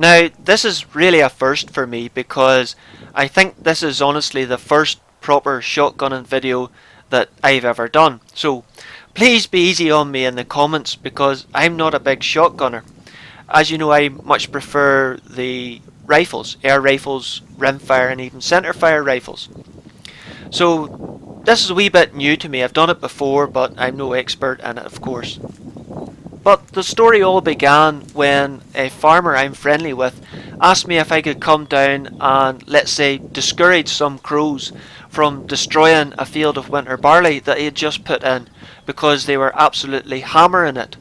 Now, this is really a first for me because I think this is honestly the first proper shotgunning video that I've ever done. So, please be easy on me in the comments because I'm not a big shotgunner. As you know, I much prefer the rifles, air rifles, rimfire and even centerfire rifles. So, this is a wee bit new to me. I've done it before, but I'm no expert in it, of course. But the story all began when a farmer I'm friendly with asked me if I could come down and, let's say, discourage some crows from destroying a field of winter barley that he had just put in because they were absolutely hammering it.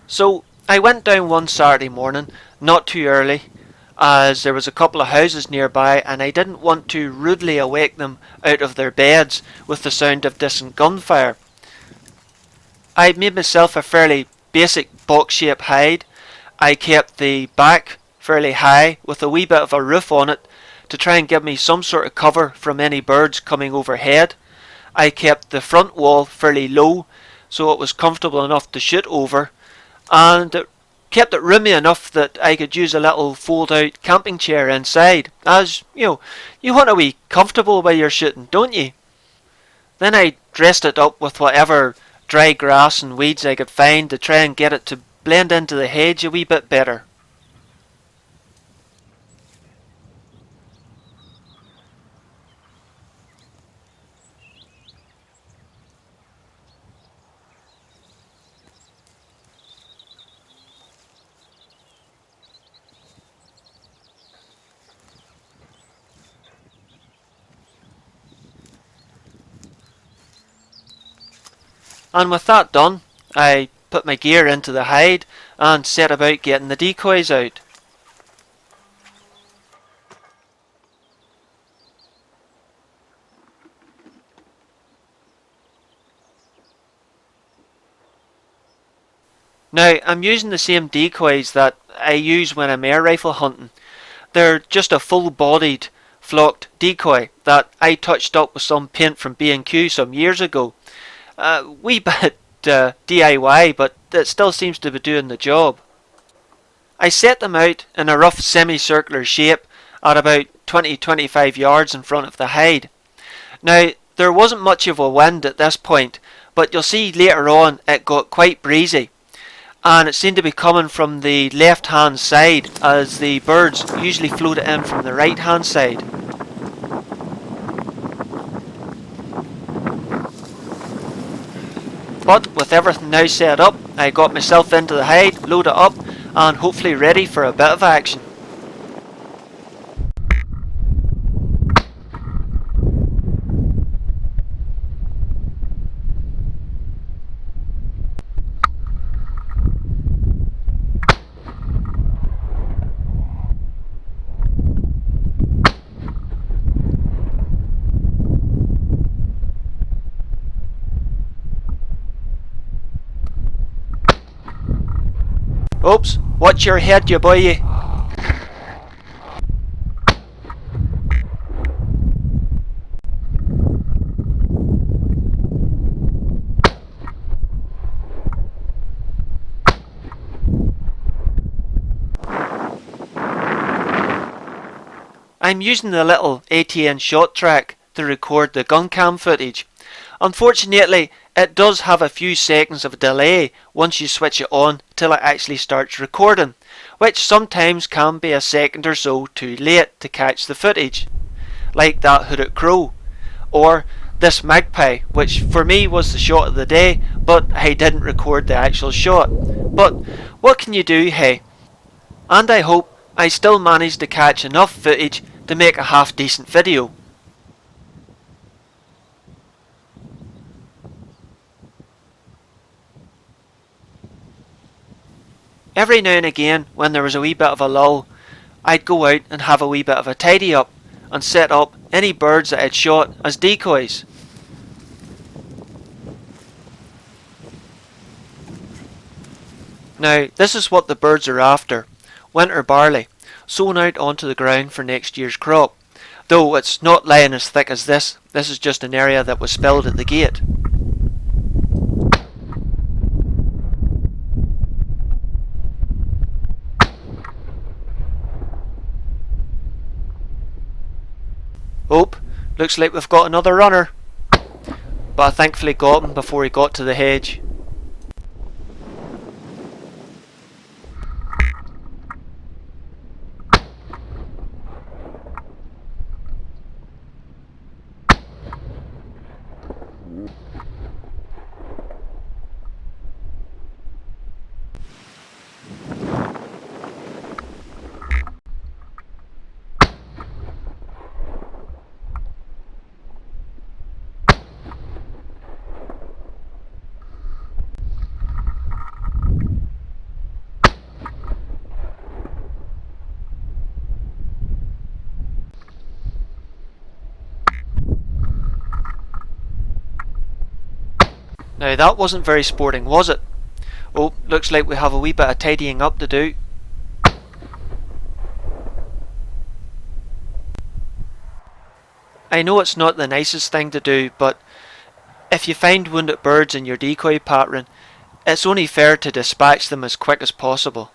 So I went down one Saturday morning, not too early, as there was a couple of houses nearby and I didn't want to rudely awake them out of their beds with the sound of distant gunfire. I made myself a fairly basic box-shaped hide. I kept the back fairly high with a wee bit of a roof on it to try and give me some sort of cover from any birds coming overhead. I kept the front wall fairly low so it was comfortable enough to shoot over, and it kept it roomy enough that I could use a little fold-out camping chair inside. As you want to be comfortable while you're shooting, don't you? Then I dressed it up with whatever dry grass and weeds I could find to try and get it to blend into the hedge a wee bit better. And with that done, I put my gear into the hide and set about getting the decoys out. Now, I'm using the same decoys that I use when I'm air rifle hunting. They're just a full-bodied flocked decoy that I touched up with some paint from B&Q some years ago. Wee bit DIY, but it still seems to be doing the job. I set them out in a rough semicircular shape at about 20-25 yards in front of the hide. Now, there wasn't much of a wind at this point, but you'll see later on it got quite breezy, and it seemed to be coming from the left hand side as the birds usually floated in from the right hand side. But with everything now set up, I got myself into the hide, loaded up, and hopefully ready for a bit of action. Oops, watch your head, you boy. I'm using the little ATN Shot Trak to record the gun cam footage. Unfortunately, it does have a few seconds of delay once you switch it on till it actually starts recording, which sometimes can be a second or so too late to catch the footage, like that hooded crow, or this magpie, which for me was the shot of the day, but I didn't record the actual shot. But what can you do, hey? And I hope I still managed to catch enough footage to make a half decent video. Every now and again, when there was a wee bit of a lull, I'd go out and have a wee bit of a tidy up and set up any birds that I'd shot as decoys. Now, this is what the birds are after: winter barley, sown out onto the ground for next year's crop. Though it's not lying as thick as this is just an area that was spilled at the gate. Oh, looks like we've got another runner. But I thankfully got him before he got to the hedge. Now that wasn't very sporting, was it? Oh, looks like we have a wee bit of tidying up to do. I know it's not the nicest thing to do, but if you find wounded birds in your decoy pattern, it's only fair to dispatch them as quick as possible.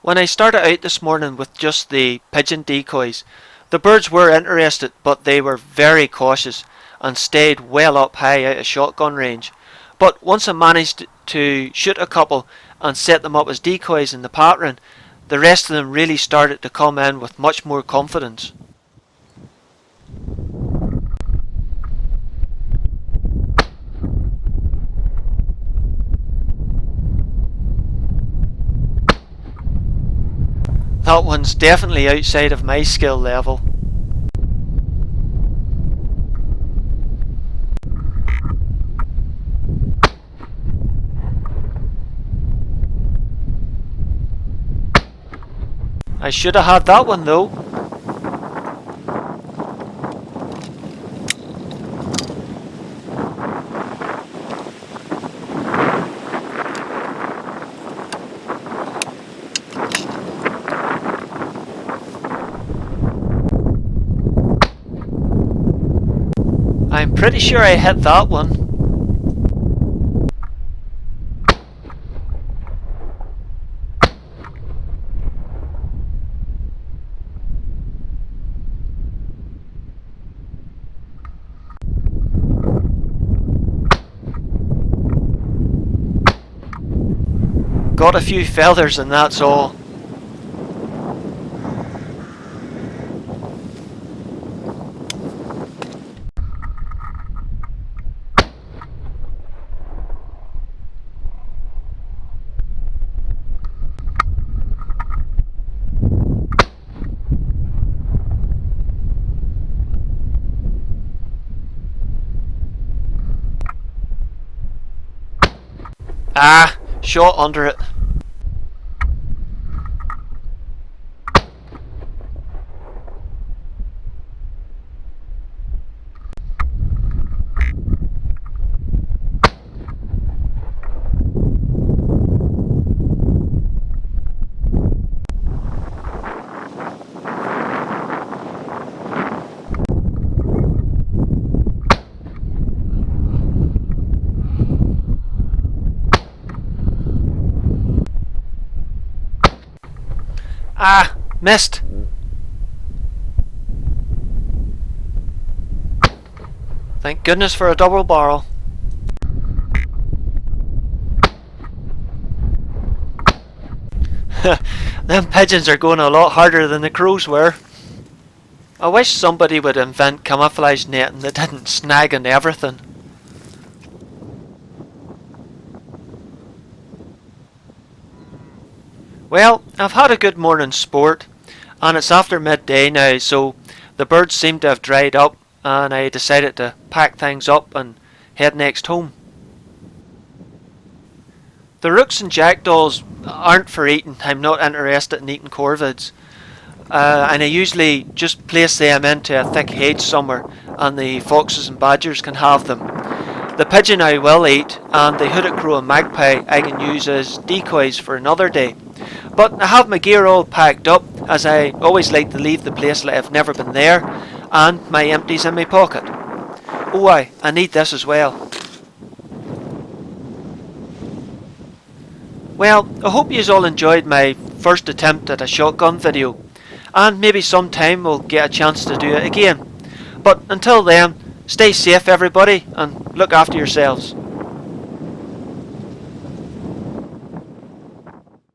When I started out this morning with just the pigeon decoys, the birds were interested, but they were very cautious and stayed well up high out of shotgun range. But once I managed to shoot a couple and set them up as decoys in the pattern, the rest of them really started to come in with much more confidence. That one's definitely outside of my skill level. I should have had that one though. I'm pretty sure I hit that one. Got a few feathers and that's all. Ah, shot under it. Ah, missed. Thank goodness for a double barrel. Them pigeons are going a lot harder than the crows were. I wish somebody would invent camouflage netting that didn't snag on everything. Well, I've had a good morning's sport, and it's after midday now, so the birds seem to have dried up, and I decided to pack things up and head next home. The rooks and jackdaws aren't for eating. I'm not interested in eating corvids. And I usually just place them into a thick hedge somewhere, and the foxes and badgers can have them. The pigeon I will eat, and the hooded crow and magpie I can use as decoys for another day. But I have my gear all packed up, as I always like to leave the place like I've never been there, and my empties in my pocket. Oh I need this as well. Well, I hope you all enjoyed my first attempt at a shotgun video, and maybe sometime we'll get a chance to do it again. But until then, stay safe everybody, and look after yourselves.